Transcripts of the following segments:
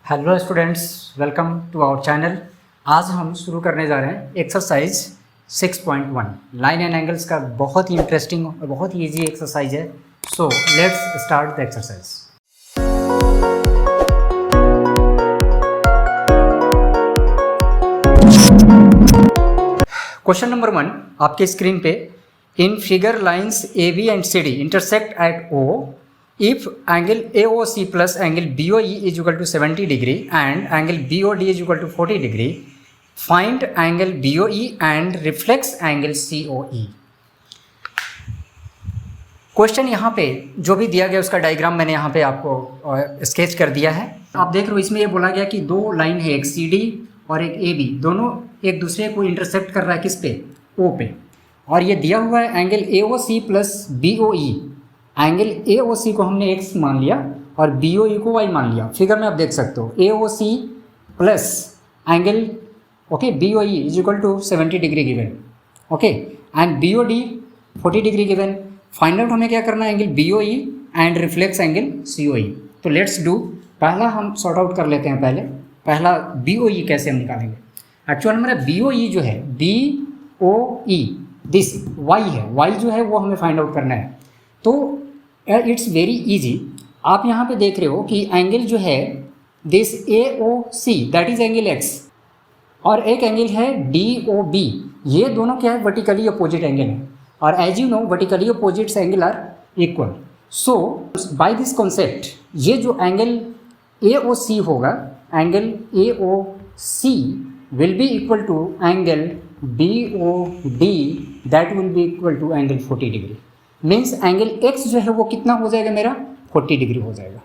Hello students, welcome to our channel. आज हम शुरू करने जा रहे हैं एक्सरसाइज 6.1 लाइन एंड एंगल्स का। बहुत ही इंटरेस्टिंग और बहुत ही इजी एक्सरसाइज है। So let's start the exercise. Question number 1 आपके स्क्रीन पे, in figure lines AB and CD intersect at O if angle AOC plus angle BOE is equal to 70 degree and angle BOD is equal to 40 degree, find angle BOE and reflex angle COE। Question यहाँ पे जो भी दिया गया उसका diagram मैंने यहाँ पे आपको स्केच कर दिया है। आप देख रहे हो, इसमें ये बोला गया कि दो लाइन है, एक CD और एक AB, दोनों एक दूसरे को इंटरसेक्ट कर रहा है किस पे? O पे। और ये दिया हुआ है angle AOC plus BOE। Angle AOC को हमने x मान लिया और BOE को y मान लिया। फिगर में आप देख सकते हो AOC plus angle BOE is equal to 70 degree given, and BOD 40 degree given. Find out हमें क्या करना है, angle BOE and reflex angle COE। तो लेट्स डू, पहला हम सॉर्ट आउट कर लेते हैं। पहला BOE कैसे हम निकालेंगे। एक्चुअल हमारा BOE जो है BOE दिस y है, y जो है वो हमें फाइंड आउट करना है। तो इट्स वेरी इजी। आप यहाँ पे देख रहे हो कि एंगल जो है this AOC that is angle x, और एक एंगल है DOB। ये दोनों क्या है, वर्टिकली अपोजिट एंगल है। और as you know vertically opposites angle are equal. So by this concept ये जो एंगल AOC होगा, angle AOC will be equal to angle BOD that will be equal to angle 40 degree. Means angle x जो है वो कितना हो जाएगा, मेरा 40 डिग्री हो जाएगा।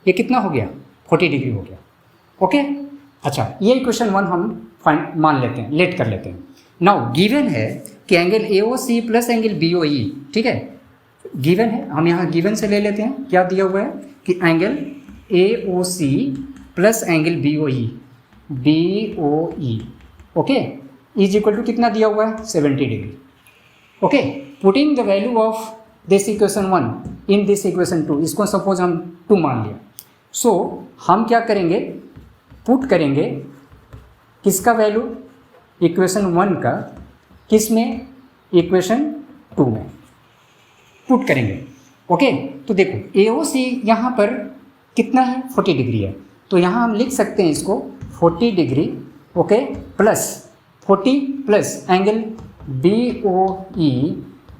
ये कितना हो गया, 40 डिग्री हो गया। ओके अच्छा, ये इक्वेशन 1 हम मान लेते हैं, लेट कर लेते हैं। नाउ गिवन है कि angle AOC plus angle BOE, ठीक है, गिवन है। हम यहाँ गिवन से ले लेते हैं। क्या दिया हुआ है कि angle AOC plus angle BOE is equal to कितना दिया हुआ है, 70 degree. Okay, putting the value of this equation 1 in this equation 2, इसको सपोज हम 2 मान लिया। सो हम क्या करेंगे, पुट करेंगे किसका वैल्यू, इक्वेशन 1 का, किस में, इक्वेशन 2 में पुट करेंगे। ओके तो देखो AOC यहाँ पर कितना है, 40 डिग्री है। तो यहाँ हम लिख सकते हैं इसको 40 degree, okay, plus 40 plus angle BOE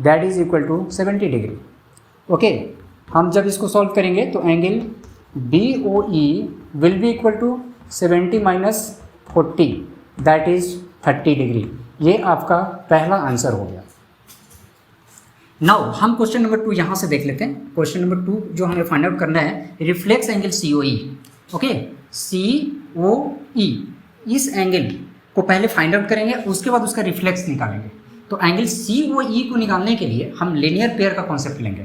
that is equal to 70 degree. Okay, हम जब इसको सॉल्व करेंगे तो angle BOE will be equal to 70 minus 40 that is 30 degree. ये आपका पहला आंसर हो गया। नाउ हम क्वेश्चन नंबर 2 यहाँ से देख लेते हैं। क्वेश्चन नंबर 2 जो हमें फाइंड आउट करना है, reflex angle COE। Okay, COE, इस एंगल को पहले फाइंड आउट करेंगे, उसके बाद उसका रिफ्लेक्स निकालेंगे। तो एंगल COE को निकालने के लिए हम लीनियर पेयर का कॉन्सेप्ट लेंगे।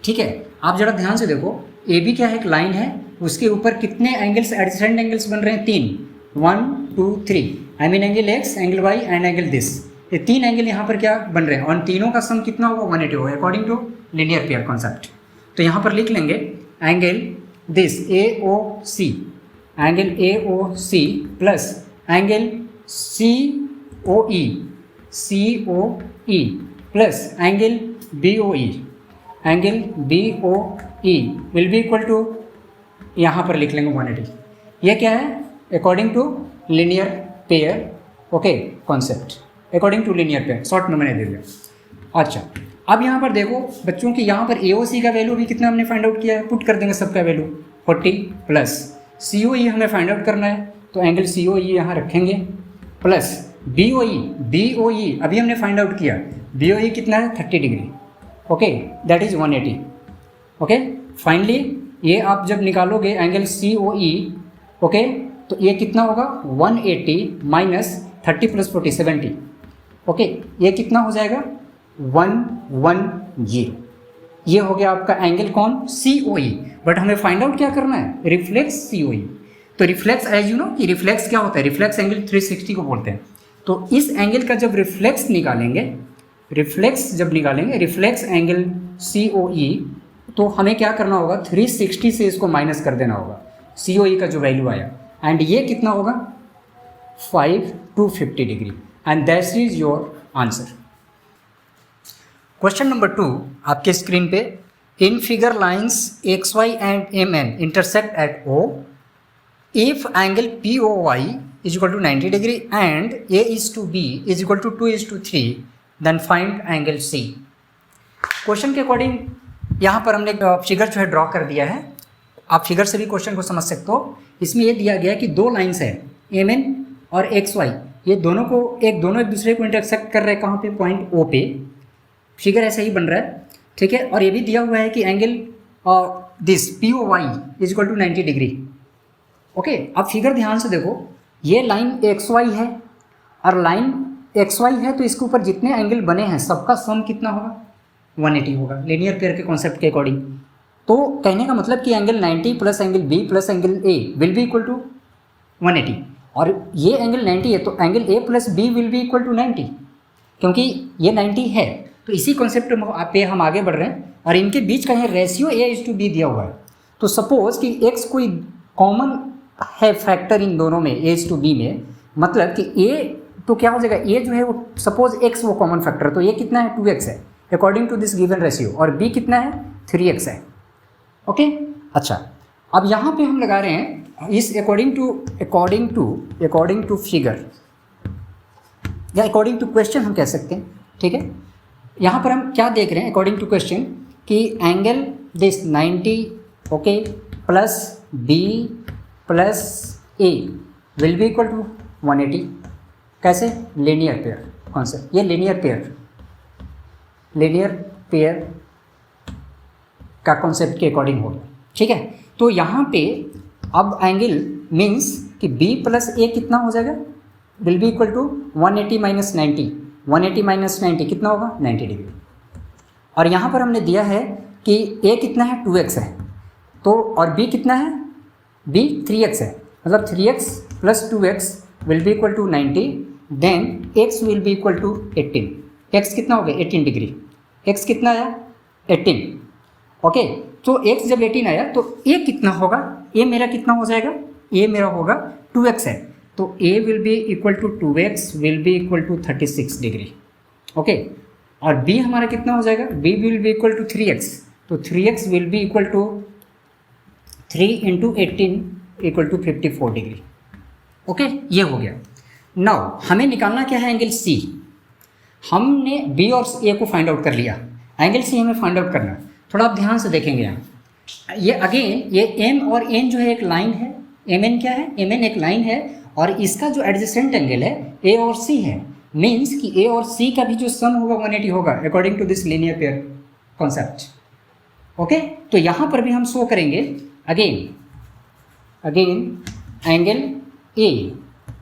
ठीक है, आप जरा ध्यान से देखो, AB क्या है, एक लाइन है, उसके ऊपर कितने एंगल्स, एडजेसेंट एंगल्स बन रहे हैं, 3, 1 2 3। I mean angle X, angle Y and angle this. ये 3 एंगल यहाँ पर क्या बन रहे हैं, और तीनों का सम कितना होगा, 180 होगा according to linear pair concept. तो यहाँ पर लिख लेंगे angle this AOC, angle AOC plus angle COE plus angle BOE, angle BOE will be equal to, यहाँ पर लिख लेंगे 180। ये क्या है, according to linear pair, okay, concept, according to linear pair, short में मैंने दे दिया। अच्छा, अब यहाँ पर देखो बच्चों की, यहाँ पर AOC का वैल्यू भी कितना हमने फाइंड आउट किया है, पुट कर देंगे सबका वैल्यू 40 प्लस COE हमें फाइंड आउट करना है, तो एंगल COE यहाँ रखेंगे, प्लस BOE अभी हमने फाइंड आउट किया, BOE कितना है, 30 degree, okay, that is 180। Okay, finally ये आप जब निकालोगे एंगल COE, ओके, तो ये कितना होगा, 180 माइनस 30 प्लस 40 70। ओके, ये कितना हो जाएगा, 110। ये हो गया आपका एंगल कौन, COE। बट हमें फाइंड आउट क्या करना है, रिफ्लेक्स COE। तो रिफ्लेक्स, एज यू नो कि रिफ्लेक्स क्या होता है, रिफ्लेक्स एंगल 360 को बोलते हैं। तो इस एंगल का जब रिफ्लेक्स निकालेंगे, रिफ्लेक्स एंगल COE, तो हमें क्या करना होगा, 360 से इसको माइनस कर देना होगा। COE का जो वैल्यू आया, एंड ये कितना होगा 5 to 50 degree, and that is your answer. Question number 2 आपके स्क्रीन पे, in figure lines XY and MN intersect at O if angle POY is equal to 90 degree and A is to B is equal to 2:3, then find angle C। Question के according यहाँ पर हमने figure जो है draw कर दिया है। आप फिगर से भी क्वेश्चन को समझ सकते हो। इसमें ये दिया गया कि दो लाइंस है MN और XY, ये दोनों एक दूसरे को इंटरसेक्ट कर रहे हैं कहाँ पे, पॉइंट O पे। फिगर ऐसा ही बन रहा है, ठीक है। और ये भी दिया हुआ है कि angle this POY is equal to 90 degree. Okay, अब फिगर ध्यान से देखो, ये लाइन XY है और लाइन XY है, तो इसके ऊपर जितने एंगल बने हैं सबका सम कितना होगा 180 होगा, लीनियर पेयर के कॉन्सेप्ट के अकॉर्डिंग। तो कहने का मतलब कि angle 90 plus angle B plus angle A will be equal to 180, और ये एंगल 90 है तो angle A plus B will be equal to 90, क्योंकि ये 90 है। तो इसी कॉन्सेप्ट पे हम आगे बढ़ रहे हैं, और इनके बीच का ये रेशियो A:B दिया हुआ है। तो सपोज कि X कोई कॉमन है फैक्टर इन दोनों में, A:B में, मतलब कि A तो क्या हो जाएगा, A जो है वो सपोज X वो कॉमन फैक्टर, तो ये कितना है 2X है according to this given ratio, और B कितना है 3X है। ओके, अच्छा, अब यहाँ पे हम लगा रहे हैं इस अकॉर्डिंग टू फिगर या अकॉर्डिंग टू क्वेश्चन हम कह सकते हैं, ठीक है। यहाँ पर हम क्या देख रहे हैं अकॉर्डिंग टू क्वेश्चन कि angle this 90 okay plus B plus A will be equal to 180। कैसे, लीनियर पेयर कॉन्सेप्ट, ये लीनियर पेयर का कॉन्सेप्ट के अकॉर्डिंग हो गया, ठीक है। तो यहाँ पे अब एंगल मीन्स कि B प्लस A कितना हो जाएगा, will be equal to 180 minus 90, 180 minus 90 कितना होगा 90 डिग्री। और यहाँ पर हमने दिया है कि A कितना है 2X है, तो और B कितना है, B 3X है, मतलब 3X plus 2X will be equal to 90, then X will be equal to 18। X कितना हो गया 18 डिग्री, X कितना आया 18, ओके। तो X जब 18 आया तो A कितना होगा, A मेरा कितना हो जाएगा, A मेरा होगा 2X है, तो A will be equal to 2X will be equal to 36 degree, okay. और B हमारा कितना हो जाएगा, B will be equal to 3X, तो 3X will be equal to 3 into 18 equal to 54 degree, okay. ये हो गया। नाउ हमें निकालना क्या है, एंगल C। हमने B और A को फाइंड आउट कर लिया, एंगल C हमें फाइंड आउट करना है। थोड़ा आप ध्यान से देखेंगे यहाँ, ये अगेन ये M और N जो है एक लाइन है, MN क्या है, MN एक लाइन है, और इसका जो एडजेसेंट एंगल है A और C है, मीन्स कि A और C का भी जो सम होगा 180 होगा according to this linear pair concept, okay. तो यहाँ पर भी हम शो करेंगे again angle A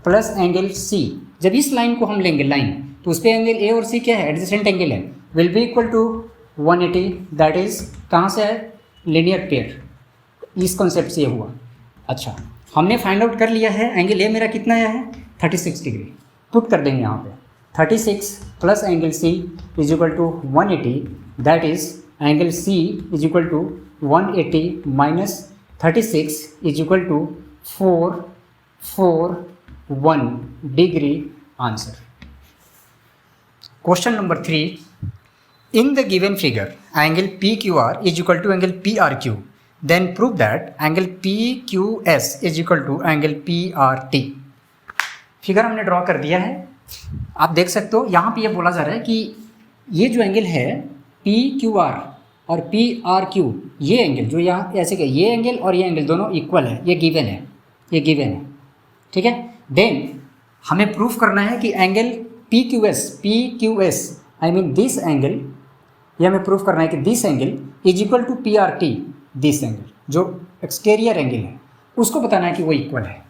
plus angle C। जब इस लाइन को हम लेंगे लाइन, तो उस पर एंगल A और C क्या है, एडजेसेंट एंगल है, will be equal to 180, that is कहाँ से है, लीनियर पेयर, इस कॉन्सेप्ट से हुआ। अच्छा, हमने फाइंड आउट कर लिया है एंगल A मेरा कितना आया है 36 डिग्री, पुट कर देंगे यहाँ पे 36 plus angle C is equal to 180, that is angle C is equal to 180 minus 36 is equal to 441 degree answer. Question number 3, in the given figure angle PQR is equal to angle PRQ, then prove that angle PQS is equal to angle PRT। Figure हमने draw कर दिया है, आप देख सकते हो। यहाँ पे ये बोला जा रहा है कि ये जो एंगल है PQR और PRQ, ये एंगल जो यहाँ ऐसे क्या, ये एंगल और ये एंगल दोनों इक्वल है, ये गिवन है, ठीक है। देन हमें प्रूफ करना है कि angle PQS I mean this angle, ये हमें प्रूफ करना है कि this angle is equal to PRT, this angle जो एक्सटीरियर एंगल है उसको बताना है कि वो इक्वल है।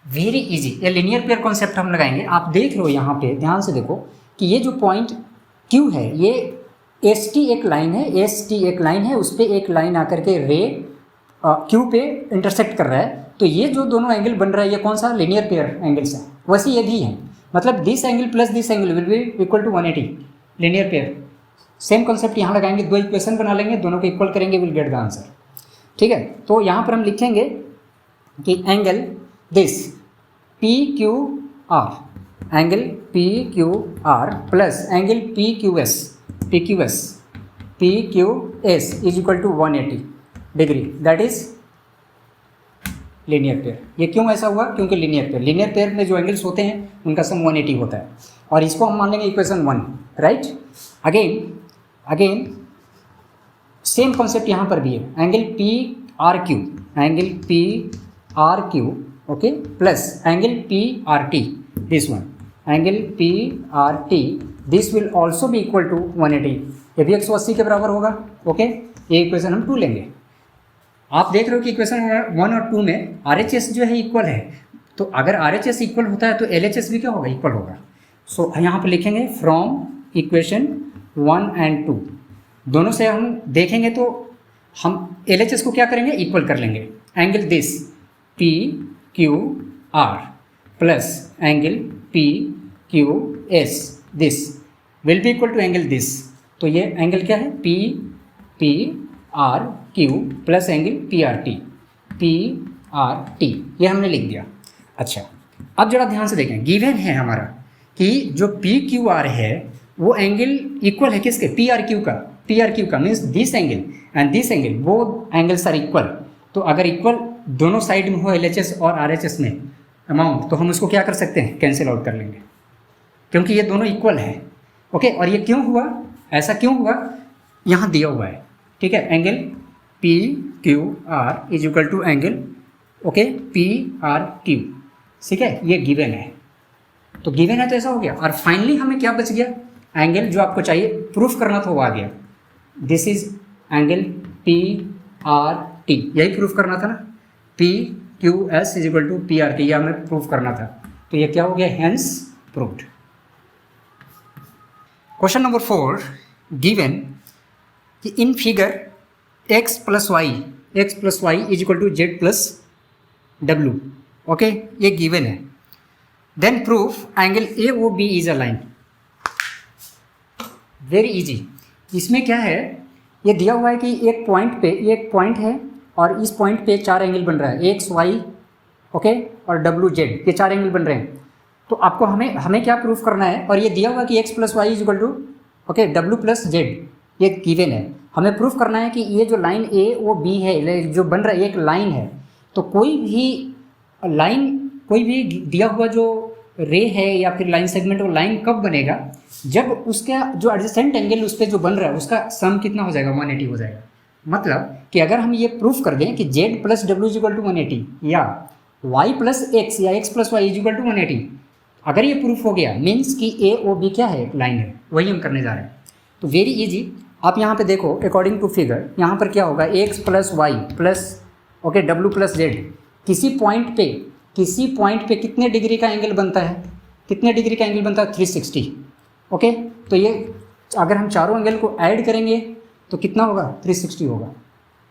वेरी इजी, ये लीनियर पेयर कॉन्सेप्ट हम लगाएंगे। आप देख लो यहाँ पे ध्यान से देखो कि ये जो पॉइंट Q है, ये ST एक लाइन है, उस पर एक लाइन आकर के रे Q पे इंटरसेक्ट कर रहा है, तो ये जो दोनों एंगल बन रहा है ये कौन सा, लीनियर पेयर एंगल्स है। वैसे ये भी है, मतलब this angle plus this angle will be equal to 180, linear pair. Same concept यहाँ लगाएंगे, दो इक्वेशन बना लेंगे, दोनों को इक्वल करेंगे, विल गेट द आंसर, ठीक है। तो यहाँ पर हम लिखेंगे कि angle this P Q R, angle P Q R plus angle P Q S is equal to 180 degree, that is linear pair. ये क्यों ऐसा हुआ? क्योंकि लीनियर पेयर में जो एंगल्स होते हैं उनका सम 180 होता है, और इसको हम मान लेंगे equation 1, right. Again same concept यहाँ पर भी है, angle P R Q okay plus angle P R T, this one angle P R T, this will also भी इक्वल टू 180, ये भी 180 के बराबर होगा। ओके, ये इक्वेशन हम 2 लेंगे। आप देख रहे हो कि इक्वेशन 1 और 2 में RHS जो है इक्वल है, तो अगर RHS इक्वल होता है तो LHS भी क्या होगा? इक्वल होगा। सो यहाँ पर लिखेंगे फ्रॉम इक्वेशन 1 एंड 2, दोनों से हम देखेंगे तो हम LHS को क्या करेंगे? इक्वल कर लेंगे। Angle this P Q R plus angle P Q S this will be equal to angle this, तो ये एंगल क्या है? P R Q plus angle P R T, ये हमने लिख दिया। अच्छा, अब जरा ध्यान से देखें, गिवन है हमारा कि जो पी क्यू आर है वो एंगल इक्वल है किसके? पी आर क्यू का means this angle and this angle, both angles are equal. तो अगर इक्वल दोनों साइड में हो LHS और RHS में अमाउंट, तो हम उसको क्या कर सकते हैं? कैंसिल आउट कर लेंगे, क्योंकि ये दोनों इक्वल है। ओके, और ये क्यों हुआ? ऐसा क्यों हुआ? यहाँ दिया हुआ है, ठीक है, angle P Q R is equal to angle okay P R Q, ठीक है, ये गिवन है। तो गिवन है तो ऐसा हो गया, और फाइनली हमें क्या बच गया? एंगल जो आपको चाहिए प्रूफ करना था वो आ गया, this is angle P R T, यही प्रूफ करना था ना, P Q S is equal to P R T, यह हमें प्रूफ करना था। तो ये क्या हो गया? Hence proved. Question number 4, given कि in figure x plus Y is equal to Z plus W, okay, ये गिवन है। Then proof angle A O B is a line. Very easy. इसमें क्या है, ये दिया हुआ है कि एक पॉइंट है और इस पॉइंट पे 4 एंगल बन रहा है, एक्स वाई ओके और डब्ल्यू जेड, ये 4 एंगल बन रहे हैं। तो आपको हमें क्या प्रूफ करना है? और ये दिया हुआ है कि x plus Y is equal to okay डब्ल्यू प्लस जेड, ये गिवन है। हमें प्रूफ करना है कि ये जो लाइन ए ओ बी है जो बन रहा है, एक लाइन है। तो कोई भी दिया हुआ जो रे है या फिर लाइन सेगमेंट, वो लाइन कब बनेगा? जब उसका जो एडजेसेंट एंगल उस पर जो बन रहा है उसका सम कितना हो जाएगा? 180 हो जाएगा। मतलब कि अगर हम ये प्रूफ कर दें कि z प्लस डब्ल्यू इज इक्वल टू 180 या y प्लस एक्स या x plus Y is equal to 180, अगर ये प्रूफ हो गया मीन्स कि ए ओ बी क्या है? एक लाइन है, वही हम करने जा रहे हैं। तो वेरी इजी, आप यहाँ पे देखो अकॉर्डिंग टू फिगर, यहाँ पर क्या होगा? x plus y plus okay डब्ल्यू प्लस जेड, किसी पॉइंट पे कितने डिग्री का एंगल बनता है? 360। ओके, तो ये अगर हम चारों एंगल को ऐड करेंगे तो कितना होगा? 360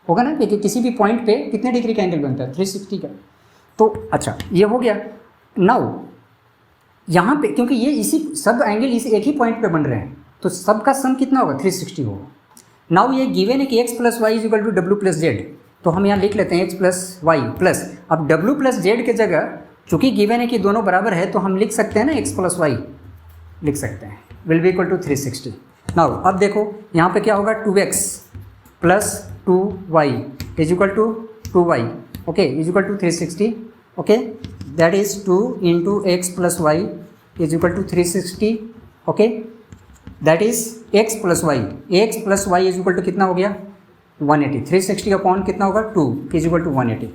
होगा ना, कि किसी भी पॉइंट पे कितने डिग्री का एंगल बनता है? 360 का। तो अच्छा, ये हो गया। नाउ यहाँ पे क्योंकि ये इसी सब एंगल इस एक ही पॉइंट पे बन रहे हैं, तो सबका सम कितना होगा? 360 होगा। नाउ ये गिवन है कि x plus Y is equal to डब्ल्यू प्लस जेड, तो हम यहाँ लिख लेते हैं x प्लस वाई प्लस, अब डब्ल्यू प्लस जेड के जगह चूँकि गिवन है कि दोनों बराबर है तो हम लिख सकते हैं ना x प्लस वाई लिख सकते हैं, will be equal to 360। Now अब देखो यहाँ पे क्या होगा? 2x plus 2y is equal to 2y okay is equal to 360 okay, that is 2 into x plus Y is equal to 360 okay, that is x plus Y is equal to कितना हो गया? 180। 360 का पॉइंट कितना होगा? 2 is equal to 180।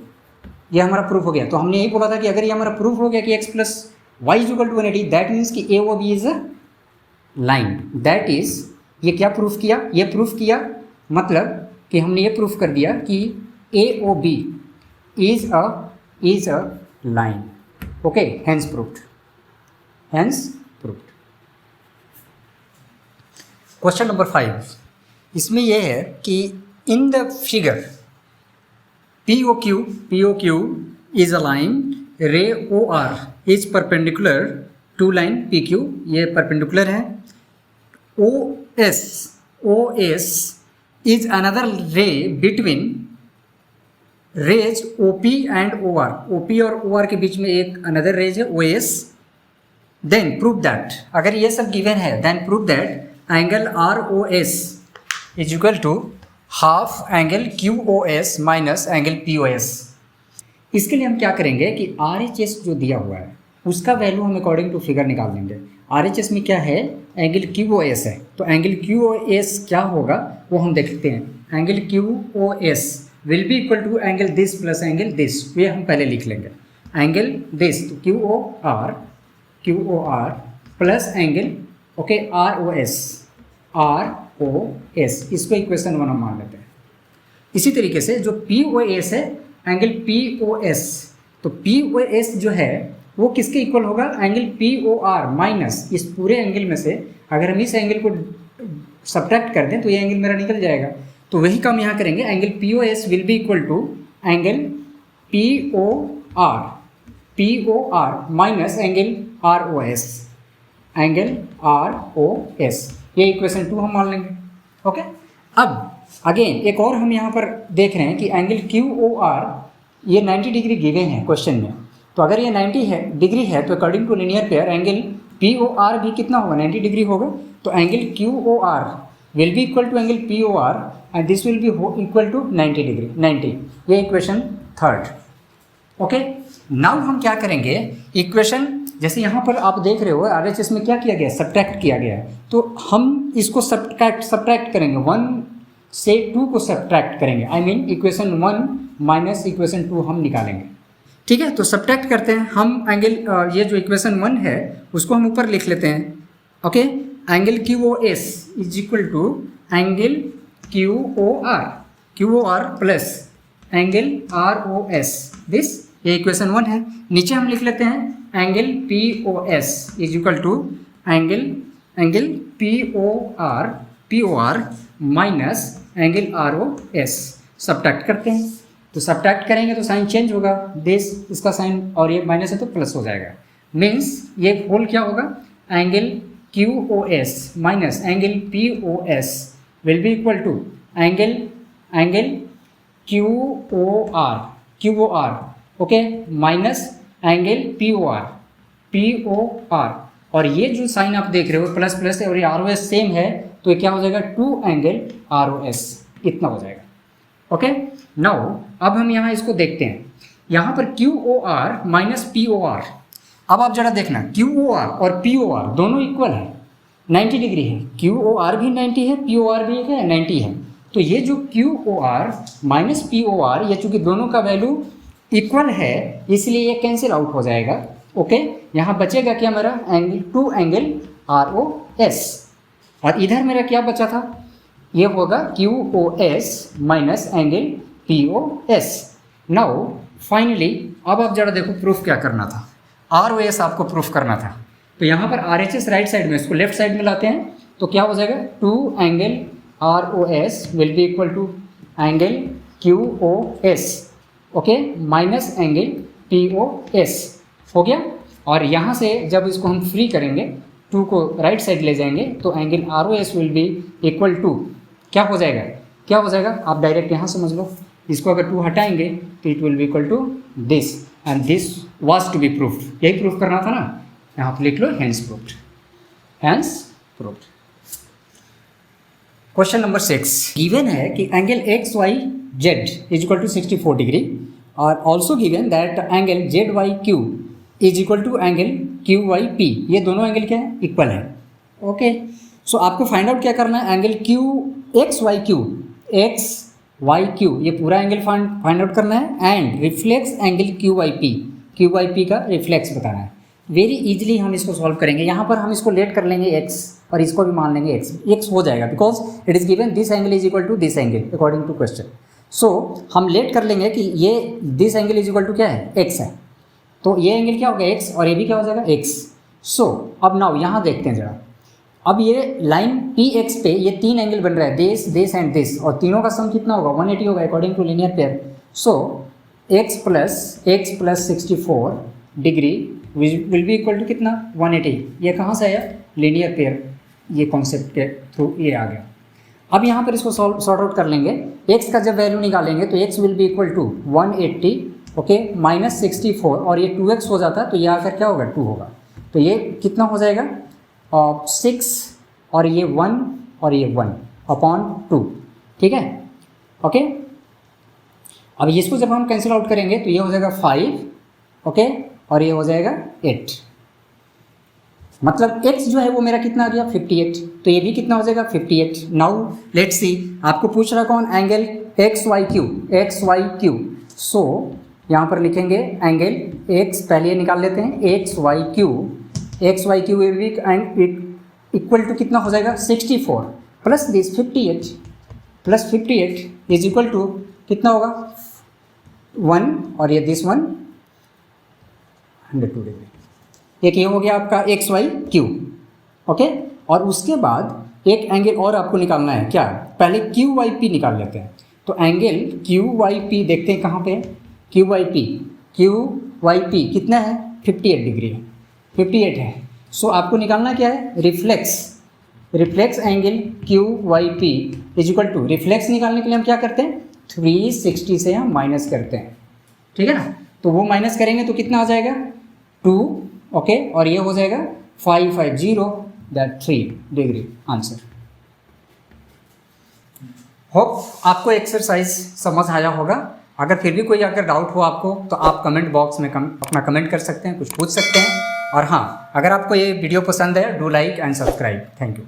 ये हमारा proof हो गया। तो हमने यही बोला था कि अगर ये हमारा प्रूफ हो गया कि x plus Y is equal to 180, that means कि A O B is a line. That is, ये क्या प्रूफ किया? ये प्रूफ किया मतलब कि हमने ये प्रूफ कर दिया कि A O B is a line. Okay, hence proofed. Question number 5, इसमें यह है कि in the figure POQ is a line, ray OR is perpendicular to line PQ, ये परपेंडिकुलर है। OS is another ray between rays OP and OR, OP और OR के बीच में एक अनदर रेज है OS, देन प्रूव दैट, अगर ये सब गिवन है then prove that angle ROS is equal to half angle QOS minus angle POS। इसके लिए हम क्या करेंगे कि RHS जो दिया हुआ है उसका वैल्यू हम अकॉर्डिंग टू फिगर निकाल देंगे। RHS में क्या है, एंगल QOS है, तो एंगल QOS क्या होगा वो हम देखते हैं। Angle QOS will be equal to angle this plus angle this, ये हम पहले लिख लेंगे। एंगल दिस तो QOR plus angle okay ROS, इसको इक्वेशन 1 हम मान लेते हैं। इसी तरीके से जो POS है, एंगल POS, तो POS जो है वो किसके इक्वल होगा, एंगल POR माइनस इस पूरे एंगल में से अगर हम इस एंगल को सब्ट्रैक्ट कर दें तो ये एंगल मेरा निकल जाएगा। तो वही काम यहाँ करेंगे, angle POS will be equal to angle POR minus angle ROS, ये इक्वेशन 2 हम मान लेंगे। ओके, अब अगेन एक और हम यहाँ पर देख रहे हैं कि एंगल QOR ये 90 डिग्री गिवन है क्वेश्चन में, तो अगर ये 90 डिग्री है तो according to linear pair angle POR भी कितना होगा, 90 डिग्री होगा। तो angle QOR will be equal to angle POR and this will be equal to 90 degree, 90, ये इक्वेशन 3। ओके, नाउ हम क्या करेंगे, इक्वेशन जैसे यहाँ पर आप देख रहे हो RHS में क्या किया गया, सब्ट्रैक्ट किया गया है, तो हम इसको सब्ट्रैक्ट करेंगे, 1 से 2 को सब्ट्रैक्ट करेंगे, I mean equation 1 minus equation 2 हम निकालेंगे। ठीक है, तो सब्ट्रैक्ट करते हैं हम एंगल, ये जो इक्वेशन 1 है उसको हम ऊपर लिख लेते हैं। Okay, angle QOS is equal to angle QOR plus angle ROS, this ये इक्वेशन 1 है। नीचे हम लिख लेते हैं angle POS is equal to angle POR minus angle ROS, subtract करते हैं। तो सब्ट्रैक्ट करेंगे तो साइन चेंज होगा, दिस इसका साइन और ये माइनस है तो प्लस हो जाएगा, मीन्स ये होल क्या होगा, angle QOS minus angle POS will be equal to angle QOR okay minus angle POR, और ये जो साइन आप देख रहे हो प्लस प्लस है और ये ROS सेम है, तो ये क्या हो जाएगा, 2 एंगल ROS, इतना हो जाएगा। ओके, नाउ अब हम यहाँ इसको देखते हैं, यहाँ पर QOR माइनस POR, अब आप जरा देखना QOR और POR दोनों इक्वल है, 90 डिग्री है, QOR भी 90 है, POR भी है 90 है, तो ये जो QOR माइनस POR ये चूँकि दोनों का वैल्यू इक्वल है इसलिए ये कैंसिल आउट हो जाएगा। ओके, यहाँ बचेगा क्या मेरा, एंगल 2 एंगल ROS, और इधर मेरा क्या बचा था, ये होगा QOS minus angle POS। Now finally अब आप जरा देखो प्रूफ क्या करना था, ROS आपको प्रूफ करना था, तो यहाँ पर RHS राइट साइड में, इसको लेफ्ट साइड में लाते हैं तो क्या हो जाएगा, 2 angle ROS will be equal to angle QOS okay minus angle POS हो गया। और यहाँ से जब इसको हम फ्री करेंगे, 2 को राइट साइड ले जाएंगे तो angle ROS will be equal to क्या हो जाएगा, आप डायरेक्ट यहाँ समझ लो, इसको अगर 2 हटाएंगे तो it will be equal to this and this was to be proofed, यही प्रूफ करना था ना, यहाँ पर लिख लो hence proofed. Question number 6 given है कि angle XYZ is equal to 64 degree और also given that angle ZYQ is equal to angle QYP, ये दोनों एंगल क्या है, इक्वल है। ओके, सो आपको फाइंड आउट क्या करना है, एंगल XYQ ये पूरा एंगल फाइंड आउट करना है एंड रिफ्लेक्स एंगल QYP का रिफ्लेक्स बताना है। वेरी इजीली हम इसको सॉल्व करेंगे, यहाँ पर हम इसको लेट कर लेंगे x और इसको भी मान लेंगे x हो जाएगा, because it is given this angle is equal to this angle according to question. So हम लेट कर लेंगे कि ये this angle is equal to क्या है, x है, तो ये एंगल क्या हो गया x और ये भी क्या हो जाएगा x। सो अब नाउ यहाँ देखते हैं जरा, अब ये लाइन PX पे ये 3 एंगल बन रहा है, दिस एंड दिस, और तीनों का सम कितना होगा, 180 होगा according to linear pair. So x plus 64 degree will be equal to कितना, 180। ये कहाँ से आया, लीनियर पेयर, ये कॉन्सेप्ट के थ्रू ये आ गया। अब यहाँ पर इसको सॉर्ट आउट कर लेंगे। x का जब वैल्यू निकालेंगे तो x will be equal to 180 okay minus 64 और ये 2x हो जाता है तो ये आकर क्या होगा 2 होगा। तो ये कितना हो जाएगा 6 और ये 1 और ये 1 अपॉन 2 ठीक है ओके। अब इसको जब हम कैंसिल आउट करेंगे तो ये हो जाएगा 5 ओके और ये हो जाएगा 8 मतलब x जो है वो मेरा कितना आ गया 58 तो ये भी कितना हो जाएगा 58। नाउ लेट्स सी आपको पूछ रहा कौन angle X Y Q so यहाँ पर लिखेंगे एंगल x पहले निकाल लेते हैं X Y Q will be equal to कितना हो जाएगा 64 plus this 58 is equal to कितना होगा 1 और ये दिस 1 102 डिग्री। एक ये हो गया आपका एक्स वाई क्यू ओके। और उसके बाद एक एंगल और आपको निकालना है क्या पहले क्यू वाई पी निकाल लेते हैं। तो एंगल क्यू वाई पी देखते हैं कहाँ पे है क्यू वाई पी कितना है 58 डिग्री है 58 है। सो आपको निकालना क्या है reflex angle Q Y P is equal to reflex निकालने के लिए हम क्या करते हैं 360 से हम माइनस करते हैं ठीक है ना। तो वो माइनस करेंगे तो कितना आ जाएगा 2 ओके और ये हो जाएगा 550 दैट 3 डिग्री आंसर। होप आपको एक्सरसाइज समझ आया होगा। अगर फिर भी कोई अगर डाउट हो आपको तो आप कमेंट बॉक्स में अपना कमेंट कर सकते हैं कुछ पूछ सकते हैं। और हाँ अगर आपको ये वीडियो पसंद है do like and subscribe. Thank you.